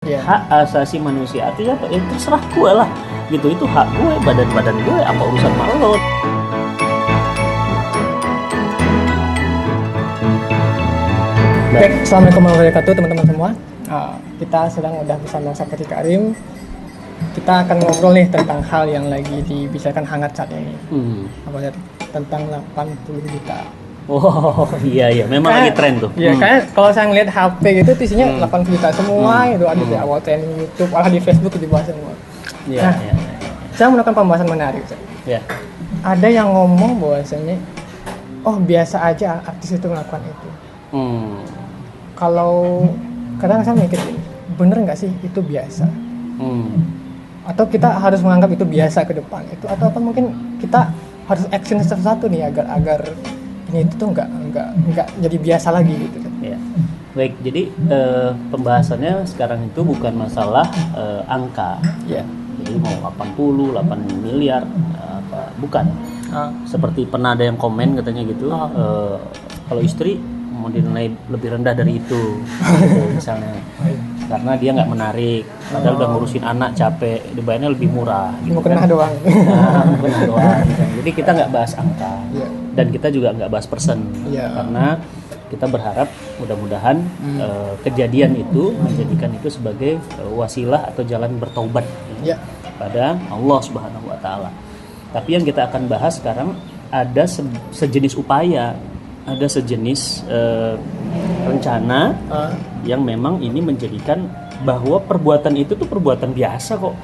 Yeah. Hak asasi manusia artinya apa? Ya terserah gue lah gitu, itu hak gue, badan gue, apa urusan sama lo. Baik, assalamualaikum warahmatullahi wabarakatuh teman-teman semua. Kita sedang udah bersama Sahabat Karim. Kita akan ngobrol nih tentang hal yang lagi dibicarakan hangat saat ini. Apa ya? Tentang 80 juta. Oh iya memang lagi tren tuh. Iya, kayak kalau saya ngeliat HP gitu isinya 80 juta semua itu ada di awal trending YouTube, malah di Facebook dibahas semua. Iya. Saya melakukan pembahasan menarik. Iya. Ada yang ngomong bahwasanya oh biasa aja artis itu melakukan itu. Kalau kadang saya mikir bener nggak sih itu biasa? Atau kita harus menganggap itu biasa ke depan itu, atau apa mungkin kita harus action satu-satu nih agar ini itu tuh nggak jadi biasa lagi gitu kan? Ya. Baik, jadi pembahasannya sekarang itu bukan masalah angka. Ya. Jadi mau 80, 8 miliar bukan. Seperti pernah ada yang komen katanya gitu, kalau istri mau dinilai lebih rendah dari itu gitu, misalnya karena dia nggak menarik, padahal udah ngurusin anak capek, dibayarnya lebih murah gitu, Mau kena kan? doang. Kena doang gitu. Jadi kita nggak bahas angka, dan kita juga nggak bahas persen, karena kita berharap mudah-mudahan kejadian itu menjadikan itu sebagai wasilah atau jalan bertaubat pada Allah Subhanahu Wa Taala. Tapi yang kita akan bahas sekarang ada sejenis upaya, ada sejenis rencana yang memang ini menjadikan bahwa perbuatan itu tuh perbuatan biasa kok.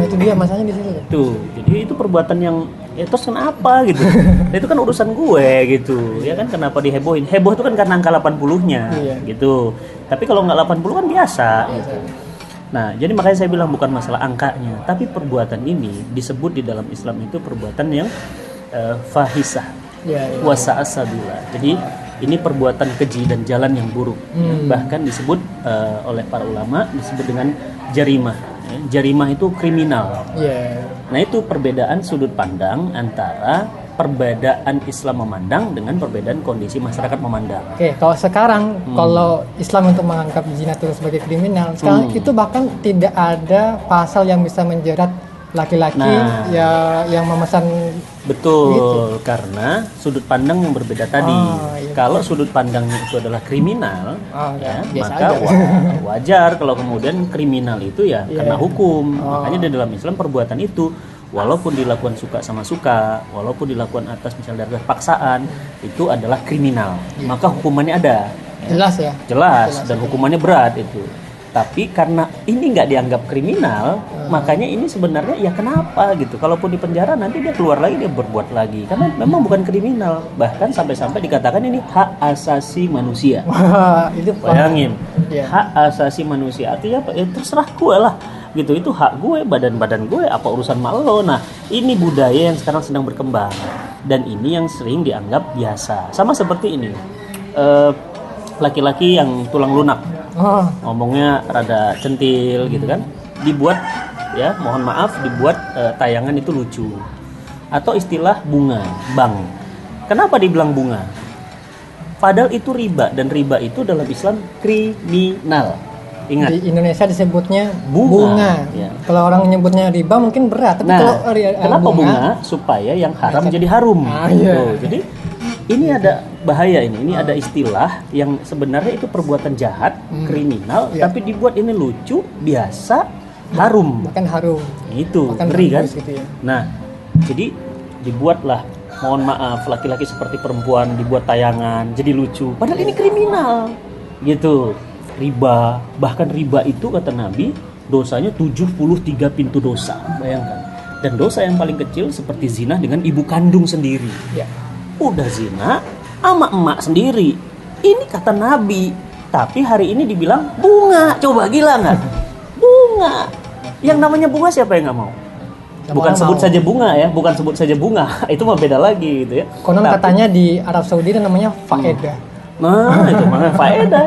Itu dia masanya di situ. Tuh, jadi itu perbuatan yang terus kenapa gitu. Nah, itu kan urusan gue gitu. Ya kan kenapa dihebohin? Heboh itu kan karena angka 80-nya gitu. Tapi kalau nggak 80 kan biasa gitu. Nah, jadi makanya saya bilang bukan masalah angkanya, tapi perbuatan ini disebut di dalam Islam itu perbuatan yang fahisah. Wasa'asabila. Jadi ini perbuatan keji dan jalan yang buruk. Bahkan disebut oleh para ulama disebut dengan jarimah. Jarimah itu kriminal. Nah, itu perbedaan sudut pandang antara perbedaan Islam memandang dengan perbedaan kondisi masyarakat memandang. Oke, kalau sekarang kalau Islam untuk menganggap zina itu sebagai kriminal, sekarang itu bahkan tidak ada pasal yang bisa menjerat laki-laki yang memesan. Betul, gitu. Karena sudut pandang yang berbeda tadi. Kalau sudut pandangnya itu adalah kriminal, maka wajar kalau kemudian kriminal itu karena hukum. Makanya di dalam Islam perbuatan itu walaupun dilakukan suka sama suka, walaupun dilakukan atas misalnya dari paksaan, itu adalah kriminal. Maka hukumannya ada. Jelas dan hukumannya berat itu. Tapi karena ini nggak dianggap kriminal, makanya ini sebenarnya kenapa gitu? Kalaupun di penjara nanti dia keluar lagi, dia berbuat lagi, karena memang bukan kriminal. Bahkan sampai-sampai dikatakan ini hak asasi manusia. Itu bayangin, hak asasi manusia artinya apa? Ya terserah gue lah gitu, itu hak gue, badan gue, apa urusan sama lo. Nah, ini budaya yang sekarang sedang berkembang, dan ini yang sering dianggap biasa. Sama seperti ini, laki-laki yang tulang lunak, ngomongnya rada centil gitu kan, dibuat mohon maaf dibuat tayangan itu lucu, atau istilah bunga, bang. Kenapa dibilang bunga? Padahal itu riba, dan riba itu dalam Islam kriminal. Ingat, di Indonesia disebutnya bunga. Kalau orang menyebutnya riba mungkin berat, tapi kalau kenapa bunga? Supaya yang haram jadi harum. Tuh, jadi ini ada bahaya ini ada istilah yang sebenarnya itu perbuatan jahat, kriminal, tapi dibuat ini lucu, biasa, harum. Bahkan harum. Itu ngeri kan? Gitu Nah, jadi dibuatlah, mohon maaf, laki-laki seperti perempuan dibuat tayangan jadi lucu. Padahal ini kriminal. Gitu. Riba, bahkan riba itu kata Nabi dosanya 73 pintu dosa. Bayangkan. Dan dosa yang paling kecil seperti zina dengan ibu kandung sendiri. Udah zina sama emak sendiri, ini kata Nabi, tapi hari ini dibilang bunga. Coba gila nggak? Bunga. Yang namanya bunga siapa yang nggak mau? Bukan sebut saja bunga bukan sebut saja bunga. Itu mah beda lagi gitu ya. Konon katanya di Arab Saudi itu namanya faedah. Nah, itu namanya faedah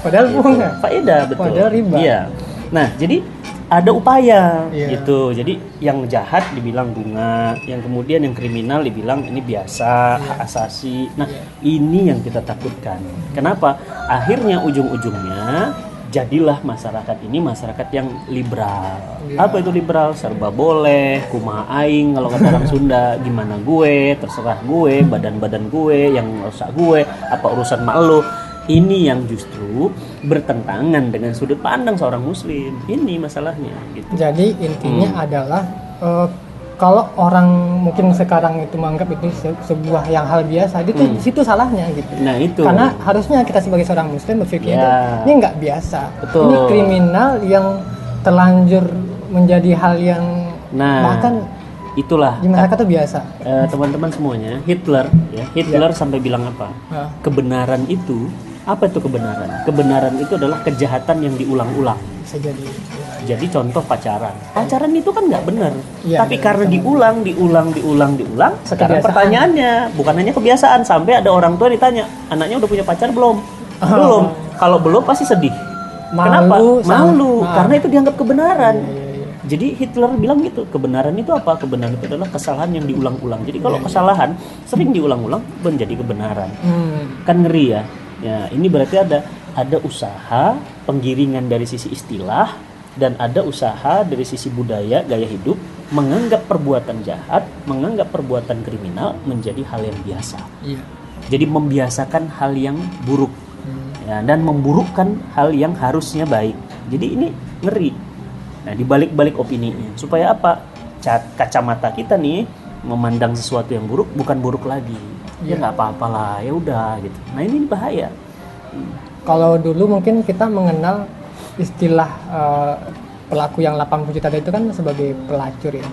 Padahal bunga. Faedah, betul. Padahal riba. Nah, jadi ada upaya gitu. Jadi yang jahat dibilang bunga, yang kemudian yang kriminal dibilang ini biasa, hak asasi. Nah, ini yang kita takutkan. Kenapa? Akhirnya ujung-ujungnya jadilah masyarakat ini masyarakat yang liberal. Ya. Apa itu liberal? Serba boleh, kumaha aing kalau kata orang Sunda, gimana gue, terserah gue, badan-badan gue, yang rusak gue, apa urusan mak lo. Ini yang justru bertentangan dengan sudut pandang seorang muslim. Ini masalahnya gitu. Jadi intinya adalah kalau orang mungkin sekarang itu menganggap itu sebuah yang hal biasa, itu situ salahnya gitu. Nah itu. Karena harusnya kita sebagai seorang muslim berpikir ini nggak biasa. Betul. Ini kriminal yang terlanjur menjadi hal yang bahkan itulah di masyarakat itu biasa. Teman-teman semuanya, Hitler sampai bilang apa? Kebenaran itu, apa itu kebenaran? Kebenaran itu adalah kejahatan yang diulang-ulang. Bisa jadi. Jadi contoh pacaran itu kan nggak benar, tapi ya, karena diulang. Sekarang pertanyaannya bukan hanya kebiasaan, sampai ada orang tua ditanya, anaknya udah punya pacar belum? Belum. Kalau belum pasti sedih. Kenapa? Malu. Karena itu dianggap kebenaran. Jadi Hitler bilang gitu, kebenaran itu apa? Kebenaran itu adalah kesalahan yang diulang-ulang. Jadi kalau kesalahan sering diulang-ulang menjadi kebenaran. Kan ngeri ya. Ya, ini berarti ada usaha penggiringan dari sisi istilah dan ada usaha dari sisi budaya, gaya hidup, menganggap perbuatan jahat, menganggap perbuatan kriminal menjadi hal yang biasa. Jadi membiasakan hal yang buruk, ya, dan memburukkan hal yang harusnya baik. Jadi ini ngeri. Nah, dibalik-balik opininya, supaya apa? Kacamata kita nih memandang sesuatu yang buruk bukan buruk lagi. Ya nggak apa-apalah, ya udah gitu. Nah ini bahaya. Kalau dulu mungkin kita mengenal istilah pelaku yang 80 juta itu kan sebagai pelacur ya.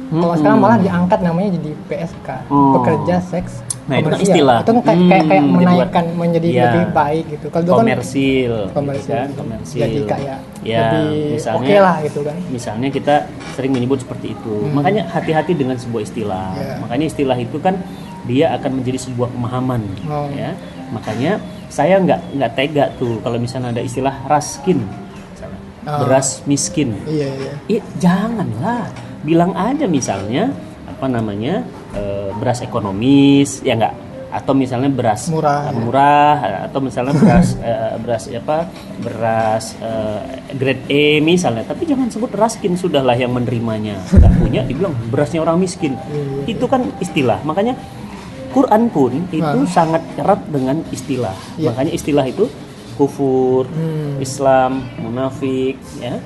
Kalau sekarang malah diangkat namanya jadi PSK, pekerja seks Nah, itu kan komersial. istilah. Itu kan kayak menaikkan menjadi lebih baik gitu. Kalau dulu komersil, kan komersil. Komersil. Jadi kayak ya, lebih misalnya, oke lah gitu kan. Misalnya kita sering menyebut seperti itu. Makanya hati-hati dengan sebuah istilah. Makanya istilah itu kan dia akan menjadi sebuah pemahaman, ya. Makanya saya nggak tega tuh kalau misalnya ada istilah raskin, beras miskin. Janganlah, bilang aja misalnya apa namanya beras ekonomis, ya nggak, atau misalnya beras murah atau misalnya beras grade E misalnya, tapi jangan sebut raskin, sudahlah yang menerimanya nggak punya dibilang berasnya orang miskin. Itu kan istilah. Makanya Quran pun itu sangat erat dengan istilah. Makanya istilah itu kufur, Islam, munafik, ya,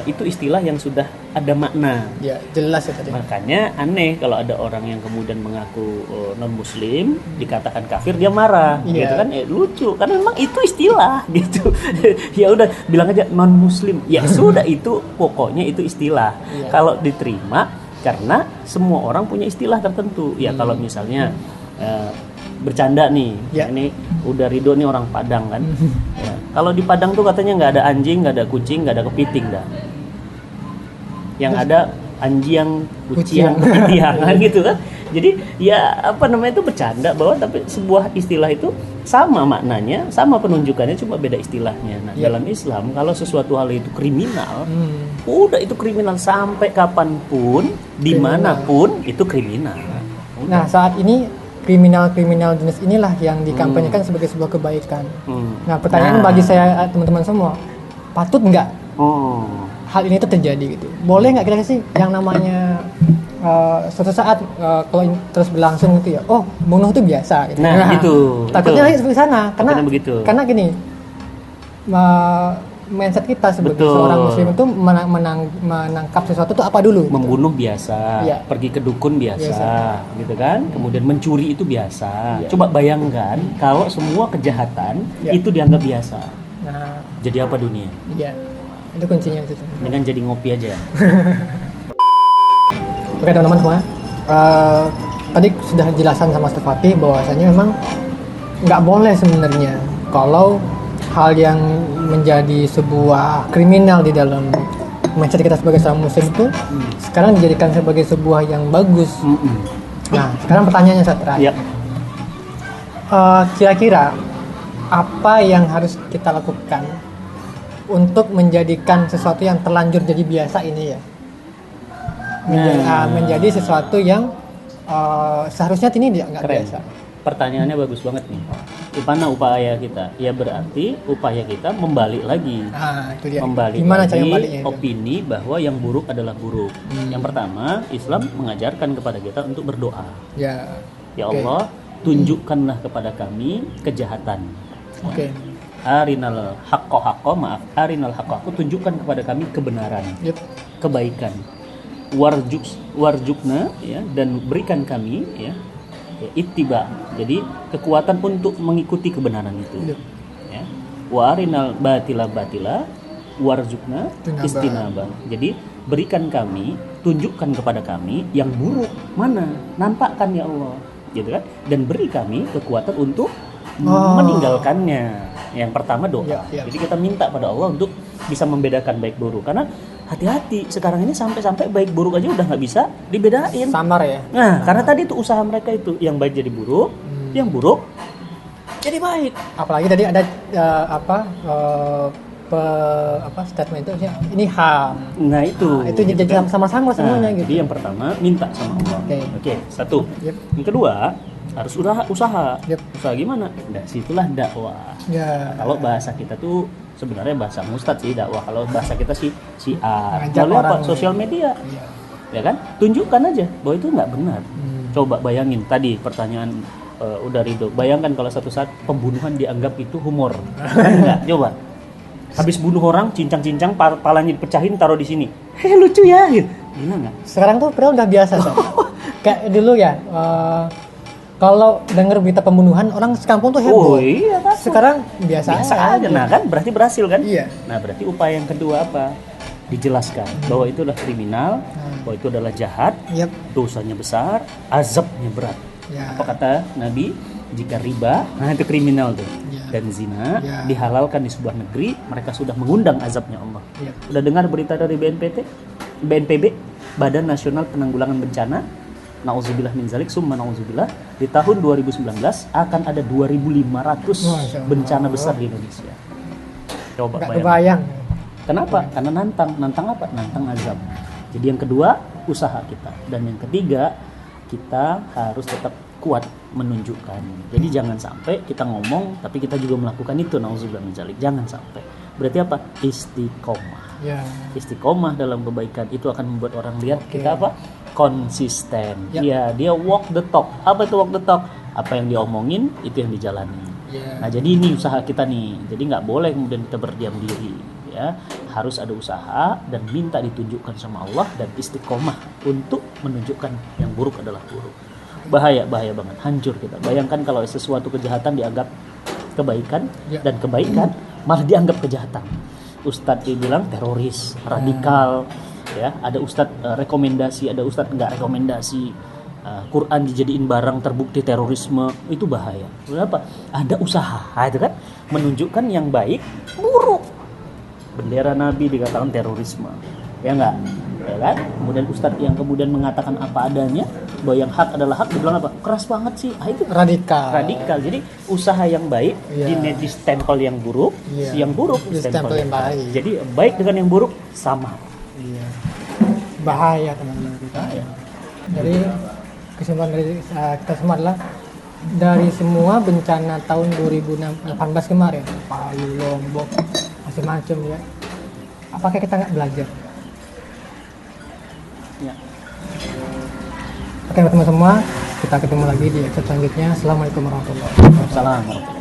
itu istilah yang sudah ada makna. Ya, jelas ya tadi. Makanya aneh kalau ada orang yang kemudian mengaku non muslim dikatakan kafir, dia marah, gitu kan? Lucu, karena memang itu istilah, gitu. Ya udah bilang aja non muslim. Ya sudah, itu pokoknya itu istilah. Kalau diterima, karena semua orang punya istilah tertentu. Ya kalau misalnya bercanda nih, ini udah Ridho nih orang Padang kan. Ya, kalau di Padang tuh katanya nggak ada anjing, nggak ada kucing, nggak ada kepiting dah. Yang ada anjing, kucing, kepiting kan gitu kan. Jadi ya itu bercanda bahwa tapi sebuah istilah itu sama maknanya, sama penunjukannya, cuma beda istilahnya. Nah, dalam Islam kalau sesuatu hal itu kriminal, udah itu kriminal sampai kapanpun, dimanapun itu kriminal. Nah, saat ini kriminal jenis inilah yang dikampanyekan sebagai sebuah kebaikan. Nah, pertanyaan bagi saya teman-teman semua, patut nggak hal ini tuh terjadi gitu? Boleh nggak kira-kira sih yang namanya suatu saat kalau terus berlangsung gitu ya, bunuh itu biasa gitu. Nah gitu. Takutnya lagi seperti sana, karena gini, mindset kita sebagai seorang muslim itu menangkap sesuatu itu apa dulu? Membunuh biasa, pergi ke dukun biasa, gitu kan? Kemudian mencuri itu biasa. Coba bayangkan kalau semua kejahatan itu dianggap biasa. Nah, jadi apa dunia? Iya, itu kuncinya itu. Dengan jadi ngopi aja. Oke teman-teman semua, tadi sudah dijelaskan sama Stefati bahwasanya memang nggak boleh sebenarnya kalau hal yang menjadi sebuah kriminal di dalam mindset kita sebagai seorang muslim itu sekarang dijadikan sebagai sebuah yang bagus. Nah, sekarang pertanyaannya terakhir. Kira-kira apa yang harus kita lakukan untuk menjadikan sesuatu yang terlanjur jadi biasa ini ya? Menjadi sesuatu yang seharusnya ini nggak biasa. pertanyaannya bagus banget nih. Di mana upaya kita? Ya berarti upaya kita membalik lagi. Itu dia. Membalik Gimana cara lagi membaliknya itu? opini bahwa yang buruk adalah buruk. Yang pertama, Islam mengajarkan kepada kita untuk berdoa. Ya. Ya Allah, tunjukkanlah kepada kami kejahatan. Oke. Arinal haqqo, maaf, arinal haqqo, tunjukkan kepada kami kebenaran, kebaikan. Warjukna, ya, dan berikan kami, ya, ittiba, jadi kekuatan untuk mengikuti kebenaran itu. Ya. Wa arinal batila warjukna istinaba. Jadi berikan kami, tunjukkan kepada kami yang buruk mana, nampakkan ya Allah, gitu kan? Dan beri kami kekuatan untuk meninggalkannya. Yang pertama doa. Jadi kita minta pada Allah untuk bisa membedakan baik buruk, karena hati-hati sekarang ini sampai baik buruk aja udah nggak bisa dibedain. Samar ya. Nah, karena tadi itu usaha mereka itu, yang baik jadi buruk, yang buruk jadi baik. Apalagi tadi ada statement itu ini ham. Nah itu jadi kan? sama-sama semuanya gitu. Jadi yang pertama minta sama Allah. Oke, satu. Yang kedua harus usaha. Usaha gimana? Nah, situlah dakwah. Kalau bahasa kita tuh sebenarnya bahasa mustad sih dakwah. Kalau bahasa kita sih syiar. Lalu apa? Sosial media. Ya kan? Tunjukkan aja bahwa itu nggak benar. Coba bayangin tadi pertanyaan udah Ridho. Bayangkan kalau satu saat pembunuhan dianggap itu humor. Kan enggak? Coba. Habis bunuh orang, cincang-cincang, palanya dipecahin, taruh di sini. Lucu ya, gitu. Gila nggak? Sekarang tuh padahal udah biasa, kayak dulu ya. Kalau dengar berita pembunuhan, orang sekampung tuh heboh. Iya kan? Sekarang biasa aja. Nah kan, berarti berhasil kan? Iya. Nah berarti upaya yang kedua apa? Dijelaskan bahwa itu adalah kriminal, bahwa itu adalah jahat, dosanya besar, azabnya berat. Apa kata Nabi? Jika riba, nah itu kriminal tuh. Dan zina dihalalkan di sebuah negeri, mereka sudah mengundang azabnya Allah. Udah dengar berita dari BNPB, Badan Nasional Penanggulangan Bencana, na'udzubillah min zalik, summa na'udzubillah, di tahun 2019 akan ada 2.500 bencana besar di Indonesia. Coba bayang. Kenapa? Karena nantang apa? Nantang azab. Jadi yang kedua, usaha kita. Dan yang ketiga, kita harus tetap kuat menunjukkan. Jadi jangan sampai kita ngomong tapi kita juga melakukan itu, nauzubillah min dzalik. Jangan sampai. Berarti apa? Istiqomah. Istiqomah dalam kebaikan itu akan membuat orang lihat kita apa? Konsisten. Ya, dia walk the talk. Apa itu walk the talk? Apa yang diomongin itu yang dijalani. Nah, jadi ini usaha kita nih. Jadi nggak boleh kemudian kita berdiam diri. Ya, harus ada usaha dan minta ditunjukkan sama Allah dan istiqomah untuk menunjukkan yang buruk adalah buruk. Bahaya banget, hancur kita. Bayangkan kalau sesuatu kejahatan dianggap kebaikan dan kebaikan malah dianggap kejahatan. Ustadz bilang teroris, radikal, ya. Ada ustadz rekomendasi, ada ustadz nggak rekomendasi. Quran dijadiin barang terbukti terorisme, itu bahaya. Kenapa? Ada usaha, itu kan menunjukkan yang baik, buruk. Bendera Nabi dikatakan terorisme, ya enggak? Ya kan? Kemudian ustadz yang kemudian mengatakan apa adanya, bahwa yang hak adalah hak, dibilang apa? Keras banget sih. Itu radikal. Jadi usaha yang baik di stempel yang buruk, yang buruk di stempel yang baik. Jadi baik dengan yang buruk sama. Bahaya teman-teman kita. Jadi kesimpulan dari kita semua adalah dari semua bencana tahun 2018 kemarin, Palu, Lombok, macam-macam ya. Apakah kita nggak belajar? Oke teman-teman semua, kita ketemu lagi di episode selanjutnya. Assalamualaikum warahmatullahi wabarakatuh.